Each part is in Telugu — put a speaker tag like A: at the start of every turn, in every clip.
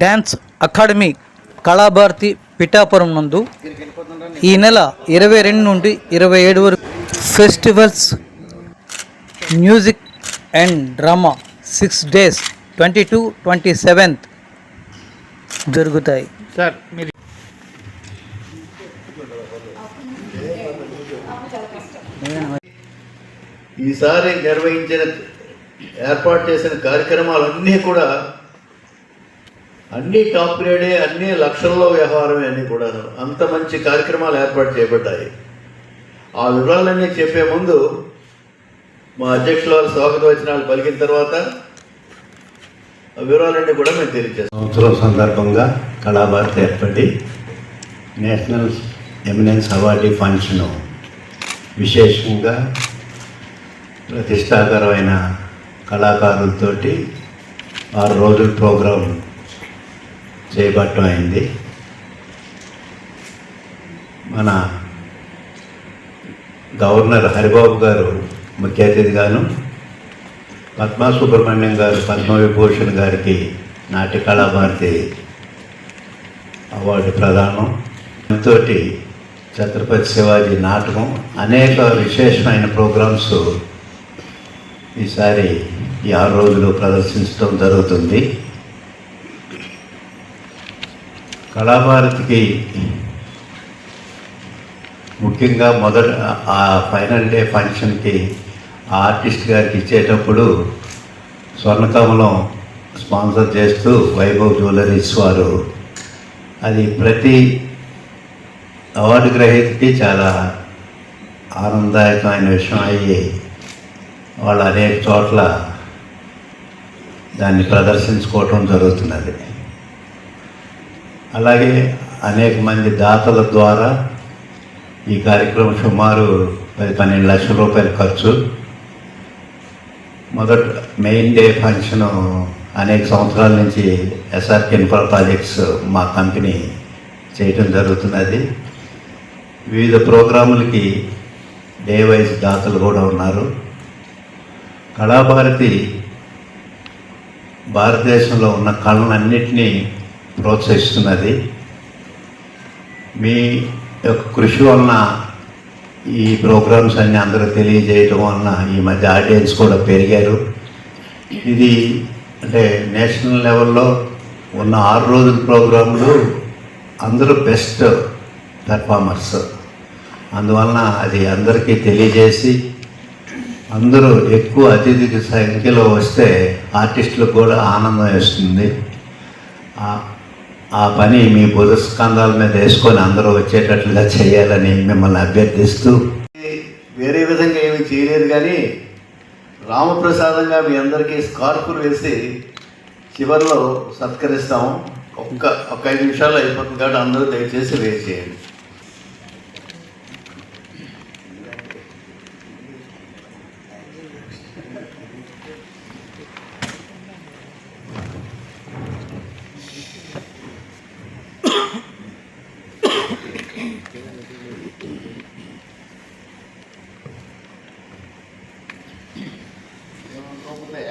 A: డ్యాన్స్ అకాడమీ కళాభారతి పిఠాపురం నందు ఈ నెల 22 నుండి 27 వరకు festivals music and drama 6 days 22-27 జరుగుతాయి.
B: సార్ మీరు
C: ఈసారి ఏర్పాటు చేసిన కార్యక్రమాలన్నీ కూడా అన్నీ టాప్ గ్రేడే, అన్నీ లక్షల్లో వ్యవహారమే అన్నీ కూడా అంత మంచి కార్యక్రమాలు ఏర్పాటు చేయబడ్డాయి. ఆ వివరాలన్నీ చెప్పే ముందు మా అధ్యక్షుల వారు స్వాగత వచనాలు పలికిన తర్వాత ఆ వివరాలన్నీ కూడా మేము తెలియజేస్తాం.
D: సంవత్సరం సందర్భంగా కళాభారతి ఏర్పడి నేషనల్ ఎమినెన్స్ అవార్డీ ఫంక్షన్ విశేషంగా ప్రతిష్టాకరమైన కళాకారులతోటి 6 రోజుల ప్రోగ్రాం చేపట్టడం అయింది. మన గవర్నర్ హరిబాబు గారు ముఖ్య అతిథిగాను, పద్మా సుబ్రహ్మణ్యం గారు పద్మవిభూషణ్ గారికి నాట్య కళాభారతి అవార్డు ప్రదానం తోటి ఛత్రపతి శివాజీ నాటకం అనేక విశేషమైన ప్రోగ్రామ్స్ ఈసారి ఈ 6 రోజులు ప్రదర్శించడం జరుగుతుంది. కళాభారతికి ముఖ్యంగా ఆ ఫైనల్ డే ఫంక్షన్కి ఆ ఆర్టిస్ట్ గారికి ఇచ్చేటప్పుడు స్వర్ణకమలం స్పాన్సర్ చేస్తూ వైభవ్ జ్యువెలరీస్ వారు అది ప్రతి అవార్డు గ్రహీతకి చాలా ఆనందదాయకమైన విషయం అయ్యి వాళ్ళు అనేక చోట్ల దాన్ని ప్రదర్శించుకోవటం జరుగుతున్నది. అలాగే అనేక మంది దాతల ద్వారా ఈ కార్యక్రమం సుమారు 10-12 లక్షల రూపాయల ఖర్చు. మెయిన్ డే ఫంక్షన్ అనేక సంవత్సరాల నుంచి ఎస్ఆర్కే ఇన్ఫ్రా ప్రాజెక్ట్స్ మా కంపెనీ చేయటం జరుగుతున్నది. వివిధ ప్రోగ్రాములకి డే వైజ్ దాతలు కూడా ఉన్నారు. కళాభారతి భారతదేశంలో ఉన్న కళలన్నింటినీ ప్రోత్సహిస్తున్నది. మీ యొక్క కృషి వలన ఈ ప్రోగ్రామ్స్ అన్నీ అందరూ తెలియజేయటం వలన ఈ మధ్య ఆడియన్స్ కూడా పెరిగారు. ఇది అంటే నేషనల్ లెవెల్లో ఉన్న 6 రోజుల ప్రోగ్రాంలు అందరూ బెస్ట్ పెర్ఫార్మర్స్. అందువలన అది అందరికీ తెలియజేసి అందరూ ఎక్కువ అతిథి సంఖ్యలో వస్తే ఆర్టిస్టులకు కూడా ఆనందం వేస్తుంది. ఆ పని మీ బుధస్కంధాల మీద వేసుకొని అందరూ వచ్చేటట్లుగా చేయాలని మిమ్మల్ని అభ్యర్థిస్తూ,
C: వేరే విధంగా ఏమీ చేయలేదు కానీ రామప్రసాదంగా మీ అందరికీ స్కార్ఫ్లు వేసి చివరిలో సత్కరిస్తాము. ఒక 5 నిమిషాల్లో అయిపోతుంది కాబట్టి అందరూ దయచేసి వేసి చేయండి.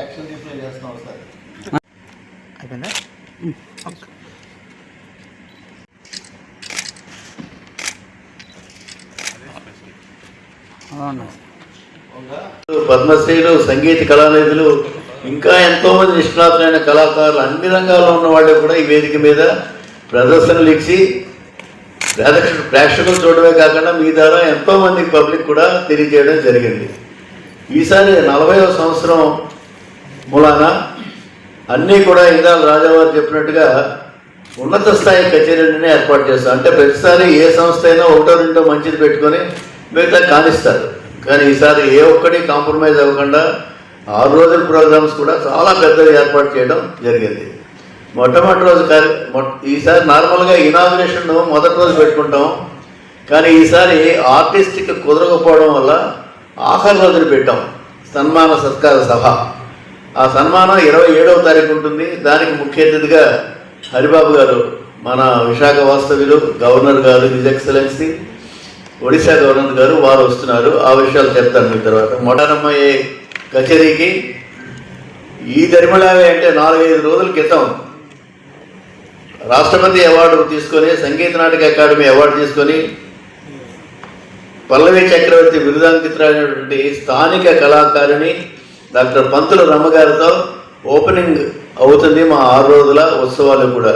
C: యాక్షన్ డిస్ప్లే చేస్తున్నాం సార్.
A: అయిపోయిందా?
C: పద్మశ్రీలు, సంగీత కళానిధులు, ఇంకా ఎంతోమంది నిష్ణాతులైన కళాకారులు అన్ని రంగాల్లో ఉన్న వాళ్ళు కూడా ఈ వేదిక మీద ప్రదర్శనలు ఇచ్చి ప్రేక్షకులు చూడడమే కాకుండా మీ ద్వారా ఎంతోమంది పబ్లిక్ కూడా తెలియజేయడం జరిగింది. ఈసారి 40వ సంవత్సరం మూలాన అన్నీ కూడా ఇందాక రాజావారు చెప్పినట్టుగా ఉన్నత స్థాయి కచేరీలనే ఏర్పాటు చేస్తాం. అంటే ప్రతిసారి ఏ సంస్థ అయినా 1-2 మంచిది పెట్టుకొని మిగతా కానిస్తారు. కానీ ఈసారి ఏ ఒక్కటి కాంప్రమైజ్ అవ్వకుండా 6 రోజుల ప్రోగ్రామ్స్ కూడా చాలా పెద్దగా ఏర్పాటు చేయడం జరిగింది. మొట్టమొదటి రోజు ఈసారి నార్మల్గా ఇనాగ్రేషన్ మొదటి రోజు పెట్టుకుంటాం. కానీ ఈసారి ఆర్టిస్ట్కి కుదరకపోవడం వల్ల ఆఖరి రోజులు పెట్టాం సన్మాన సత్కార సభ. ఆ సన్మానం 27వ తారీఖు ఉంటుంది. దానికి ముఖ్య అతిథిగా హరిబాబు గారు, మన విశాఖ వాస్తవ్యులు, గవర్నర్ గారు, హిజ్ ఎక్సలెన్సీ ఒడిశా గవర్నర్ గారు వారు వస్తున్నారు. ఆ విషయాలు చెప్తాను మీ తర్వాత. మొట్టమొదటి కచేరీకి ఈ ధర్మలావే అంటే 4-5 రోజుల క్రితం రాష్ట్రపతి అవార్డు తీసుకొని, సంగీత నాటక అకాడమీ అవార్డు తీసుకొని, పల్లవి చక్రవర్తి బిరుదాంకితులైనటువంటి స్థానిక కళాకారిణి డాక్టర్ పంతుల రమ్మగారితో ఓపెనింగ్ అవుతుంది మా 6 రోజుల ఉత్సవాలు కూడా.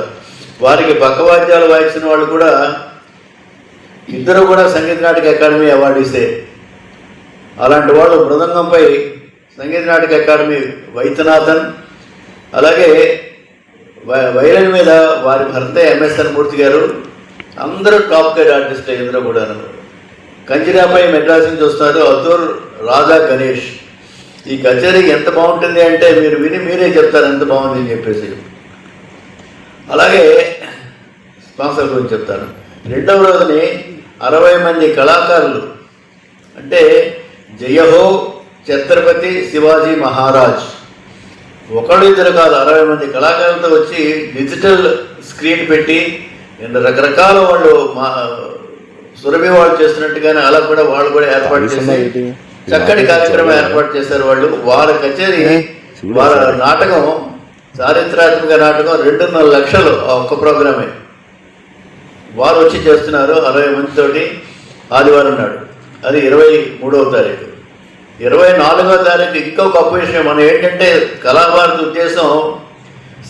C: వారికి పక్కవాద్యాలు వాయించిన వాళ్ళు కూడా ఇద్దరు కూడా సంగీత నాటక అకాడమీ అవార్డు ఇస్తే, అలాంటి వాళ్ళు మృదంగంపై సంగీత నాటక అకాడమీ వైద్యనాథన్, అలాగే వైలన్ మీద వారి భర్త ఎంఎస్ఎన్ మూర్తి గారు, అందరూ టాప్ గైడ్ ఆర్టిస్టులు ఇద్దరు కూడా. కంజిరాపై మెడ్రాస్ నుంచి వస్తారు అతూర్ రాజా గణేష్. ఈ కచేరీ ఎంత బాగుంటుంది అంటే మీరు విని మీరే చెప్తారు ఎంత బాగుంది అని చెప్పేసి. అలాగే స్పాన్సర్ గురించి చెప్తాను. 2వ రోజుని 60 మంది కళాకారులు, అంటే జయహో ఛత్రపతి శివాజీ మహారాజ్, ఒకళ్ళు ఇద్దరు కాదు 60 మంది కళాకారులతో వచ్చి డిజిటల్ స్క్రీన్ పెట్టి రకరకాల వాళ్ళు సురభి వాళ్ళు చేస్తున్నట్టుగానే అలా కూడా వాళ్ళు కూడా ఏర్పాటు చేసి చక్కటి కార్యక్రమం ఏర్పాటు చేశారు వాళ్ళు. వారి కచేరీ, వారి నాటకం, చారిత్రాత్మక నాటకం 2.5 లక్షలు ఒక్క ప్రోగ్రామే. వారు వచ్చి చేస్తున్నారు 60 మందితోటి. ఆదివారం నాడు, అది 23వ తారీఖు. 24వ తారీఖు ఇంకో గొప్ప విషయం. మనం ఏంటంటే కళాభారతి ఉద్దేశం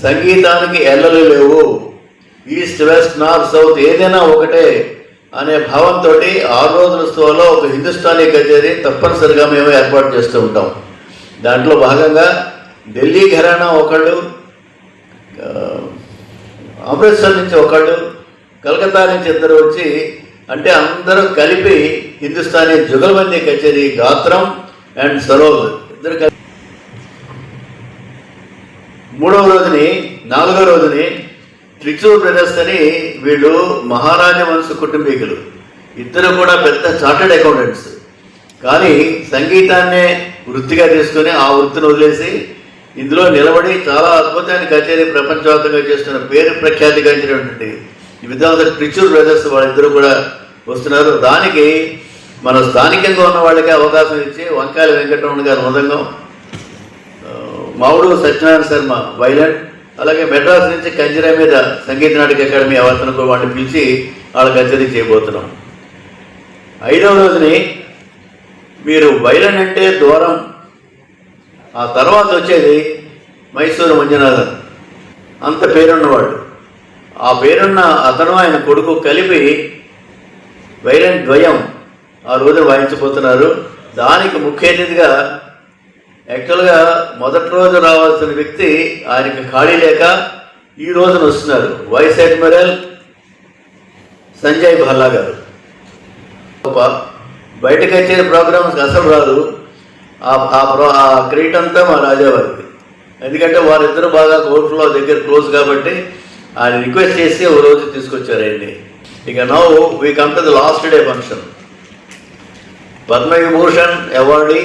C: సంగీతానికి ఎల్లలు లేవు, ఈస్ట్ వెస్ట్ నార్త్ సౌత్ ఏదైనా ఒకటే అనే భావంతో 6 రోజుల ఉత్సవాల్లో ఒక హిందుస్థానీ కచేరీ తప్పనిసరిగా మేము ఏర్పాటు చేస్తూ ఉంటాం. దాంట్లో భాగంగా ఢిల్లీ ఘరానా ఒకళ్ళు, అమృత్సర్ నుంచి ఒకళ్ళు, కలకత్తా నుంచి ఇద్దరు వచ్చి, అంటే అందరూ కలిపి హిందుస్థానీ జుగల్బందీ కచేరీ గాత్రం అండ్ సరోజ్ ఇద్దరు కలిపి. 3వ రోజుని 4వ రోజుని ట్రిచూర్ బ్రదర్స్ అని, వీళ్ళు మహారాజ వంశ కుటుంబీకులు, ఇద్దరు కూడా పెద్ద చార్టెడ్ అకౌంటెంట్స్. కానీ సంగీతాన్నే వృత్తిగా తీసుకొని ఆ వృత్తిని వదిలేసి ఇందులో నిలబడి చాలా అద్భుతమైన కచేరీ ప్రపంచవ్యాప్తంగా చేస్తున్న పేరు ప్రఖ్యాతి గంచినటువంటి ఈ విద్వాంసులు ట్రిచూర్ బ్రదర్స్ వాళ్ళిద్దరూ కూడా వస్తున్నారు. దానికి మన స్థానికంగా ఉన్న వాళ్ళకి అవకాశం ఇచ్చి వంకాయల వెంకటరమణ గారు మృదంగం, మావుడు సత్యనారాయణ శర్మ వైలన్, అలాగే మెడ్రాస్ నుంచి కంజిరా మీద సంగీత నాటక అకాడమీ అవర్తనకు వాళ్ళని పిలిచి వాళ్ళ కచేరీ చేయబోతున్నాం. 5వ రోజుని మీరు వైలన్ అంటే దూరం, ఆ తర్వాత వచ్చేది మైసూరు మంజునాథన్, అంత పేరున్నవాడు. ఆ పేరున్న అతను ఆయన కొడుకు కలిపి వైలన్ ద్వయం ఆ రోజున వాయించబోతున్నారు. దానికి ముఖ్య అతిథిగా యాక్చువల్గా మొదటి రోజు రావాల్సిన వ్యక్తి ఆయనకి ఖాళీ లేక ఈ రోజున వస్తున్నారు. వైస్ అడ్మిరల్ సంజయ్ భల్లా గారు. బయట కచేరీ ప్రోగ్రామ్స్కి అసలు రాదు. ఆ క్రెడిట్ అంతా మా రాజావారికి, ఎందుకంటే వారిద్దరూ బాగా కోర్టులో దగ్గర క్లోజ్ కాబట్టి ఆయన రిక్వెస్ట్ చేసి ఓ రోజు తీసుకొచ్చారు ఆయన్ని. ఇక now we come to the last day function. Padma Vibhushan awardee,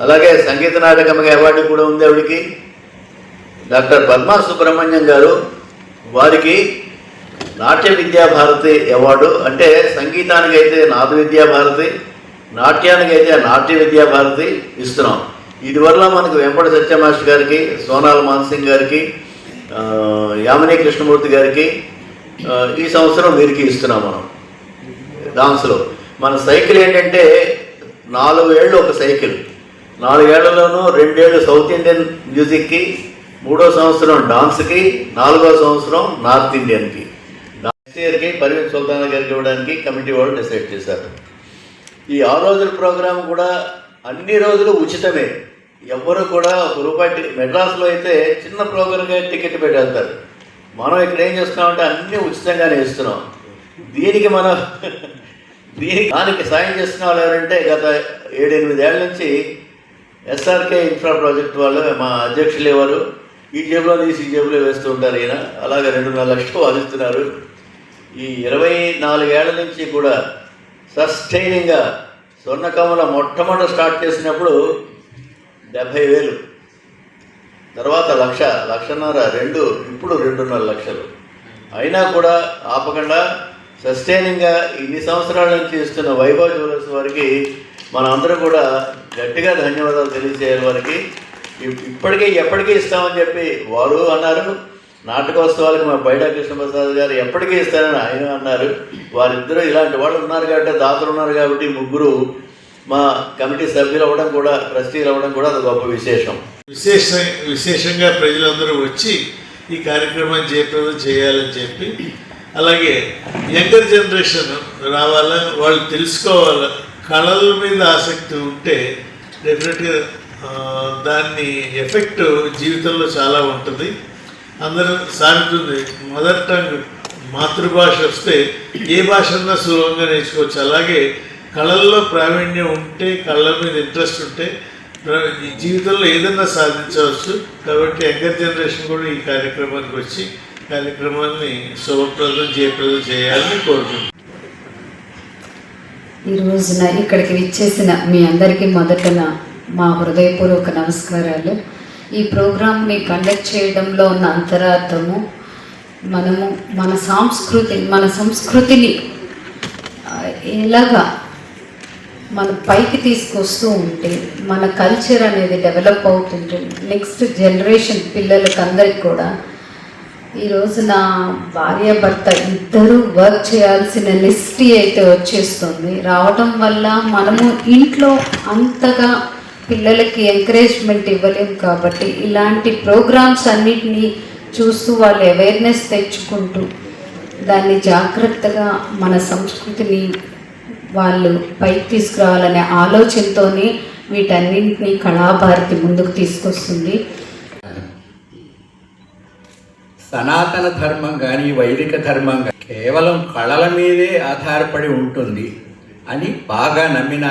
C: అలాగే సంగీత నాటకంగా అవార్డు కూడా ఉంది ఆవిడికి, డాక్టర్ పద్మా సుబ్రహ్మణ్యం గారు. వారికి నాట్య విద్యాభారతి అవార్డు, అంటే సంగీతానికి అయితే నాద విద్యాభారతి, నాట్యానికి అయితే నాట్య విద్యాభారతి ఇస్తున్నాం. ఇదివల్ల మనకు వెంపటి సత్యమాస్టర్ గారికి, సోనాల్ మాన్సింగ్ గారికి, యామిని కృష్ణమూర్తి గారికి ఈ సంవత్సరం వీరికి ఇస్తున్నాం మనం డాన్స్లో. మన సైకిల్ ఏంటంటే 4 ఏళ్ళు ఒక సైకిల్, 4 ఏళ్లలోనూ 2 ఏళ్ళు సౌత్ ఇండియన్ మ్యూజిక్కి, 3వ సంవత్సరం డాన్స్కి, 4వ సంవత్సరం నార్త్ ఇండియన్కి. నెక్స్ట్ ఇయర్కి పర్వీన్ సుల్తానా గారికి ఇవ్వడానికి కమిటీ వాళ్ళు డిసైడ్ చేశారు. ఈ 6 రోజుల ప్రోగ్రాం కూడా అన్ని రోజులు ఉచితమే. ఎవ్వరు కూడా ₹1 మెడ్రాస్లో అయితే చిన్న ప్రోగ్రామ్గా టికెట్ పెట్టేస్తారు. మనం ఇక్కడ ఏం చేస్తున్నామంటే అన్నీ ఉచితంగానే ఇస్తున్నాం. దానికి సాయం చేస్తున్న వాళ్ళు ఎవరంటే గత 7-8 ఏళ్ళ నుంచి ఎస్ఆర్కే ఇన్ఫ్రా ప్రాజెక్ట్ వాళ్ళు, మా అధ్యక్షులు ఎవరు ఈ జేబులో తీసి ఈ జేబులో వేస్తూ ఉంటారు. ఈయన అలాగే 2.5 లక్షలు వాదిస్తున్నారు. ఈ 24 ఏళ్ల నుంచి కూడా సస్టైనింగ్గా స్వర్ణకమల మొట్టమొదటి స్టార్ట్ చేసినప్పుడు 70,000, తర్వాత 1,00,000, 2, ఇప్పుడు 2.5 లక్షలు. అయినా కూడా ఆపకుండా సస్టైనింగ్గా ఇన్ని సంవత్సరాల నుంచి ఇస్తున్న వైభవ్ జ్యువెలర్స్ వారికి మనం అందరూ కూడా గట్టిగా ధన్యవాదాలు తెలియజేయాలి. వారికి ఇప్పటికీ ఎప్పటికీ ఇస్తామని చెప్పి వారు అన్నారు. నాటకోత్సవాలకు మా బైడా కృష్ణప్రసాద్ గారు ఎప్పటికీ ఇస్తారని ఆయన అన్నారు. వారిద్దరూ ఇలాంటి వాళ్ళు ఉన్నారు కాబట్టి, దాతలు ఉన్నారు కాబట్టి ముగ్గురు మా కమిటీ సభ్యులు అవ్వడం కూడా, ట్రస్టీలు అవ్వడం కూడా అది గొప్ప విశేషం.
B: విశేషంగా ప్రజలందరూ వచ్చి ఈ కార్యక్రమాన్ని జయప్రదం చేయాలని చెప్పి, అలాగే యంగర్ జనరేషన్ రావాలా, వాళ్ళు తెలుసుకోవాలా, కళల మీద ఆసక్తి ఉంటే డెఫినెట్గా దాన్ని ఎఫెక్ట్ జీవితంలో చాలా ఉంటుంది. అందరూ సాగుతుంది, మదర్ టంగ్ మాతృభాష వస్తే ఏ భాష అన్నా సులభంగా నేర్చుకోవచ్చు. అలాగే కళల్లో ప్రావీణ్యం ఉంటే, కళల మీద ఇంట్రెస్ట్ ఉంటే ఈ జీవితంలో ఏదన్నా సాధించవచ్చు. కాబట్టి యంగర్ జనరేషన్ కూడా ఈ కార్యక్రమానికి వచ్చి కార్యక్రమాన్ని శుభప్రదం జయప్రదం చేయాలని కోరుకుంటున్నాను.
E: ఈ రోజున ఇక్కడికి విచ్చేసిన మీ అందరికీ మొదటన మా హృదయపూర్వక నమస్కారాలు. ఈ ప్రోగ్రామ్ని కండక్ట్ చేయడంలో ఉన్న అంతరార్థము, మనము మన సంస్కృతిని ఎలాగా మన పైకి తీసుకొస్తూ ఉంటే మన కల్చర్ అనేది డెవలప్ అవుతుంటే నెక్స్ట్ జనరేషన్ పిల్లలకి అందరికి కూడా, ఈరోజు నా భార్యాభర్త ఇద్దరూ వర్క్ చేయాల్సిన నెసిటీ అయితే వచ్చేస్తుంది. రావడం వల్ల మనము ఇంట్లో అంతగా పిల్లలకి ఎంకరేజ్మెంట్ ఇవ్వలేము. కాబట్టి ఇలాంటి ప్రోగ్రామ్స్ అన్నిటినీ చూస్తూ వాళ్ళు అవేర్నెస్ తెచ్చుకుంటూ దాన్ని జాగ్రత్తగా మన సంస్కృతిని వాళ్ళు పైకి తీసుకురావాలనే ఆలోచనతోనే వీటన్నింటినీ కళాభారతి ముందుకు తీసుకొస్తుంది.
F: సనాతన ధర్మం కానీ వైదిక ధర్మం కానీ కేవలం కళల మీదే ఆధారపడి ఉంటుంది అని బాగా నమ్మిన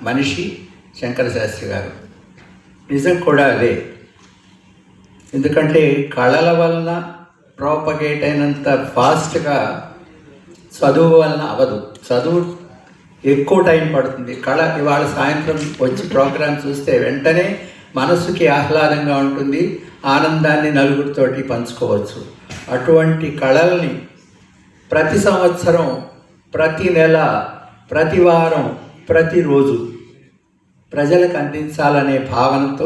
F: మనిషి శంకర శాస్త్రి గారు. నిజం కూడా అదే. ఎందుకంటే కళల వలన ప్రాపగేట్ అయినంత ఫాస్ట్గా చదువు వలన అవ్వదు. చదువు ఎక్కువ టైం పడుతుంది. కళ ఇవాళ సాయంత్రం వచ్చి ప్రోగ్రాం చూస్తే వెంటనే మనసుకి ఆహ్లాదంగా ఉంటుంది, ఆనందాన్ని నలుగురితోటి పంచుకోవచ్చు. అటువంటి కళల్ని ప్రతి సంవత్సరం, ప్రతి నెల, ప్రతి వారం, ప్రతిరోజు ప్రజలకు అందించాలనే భావనతో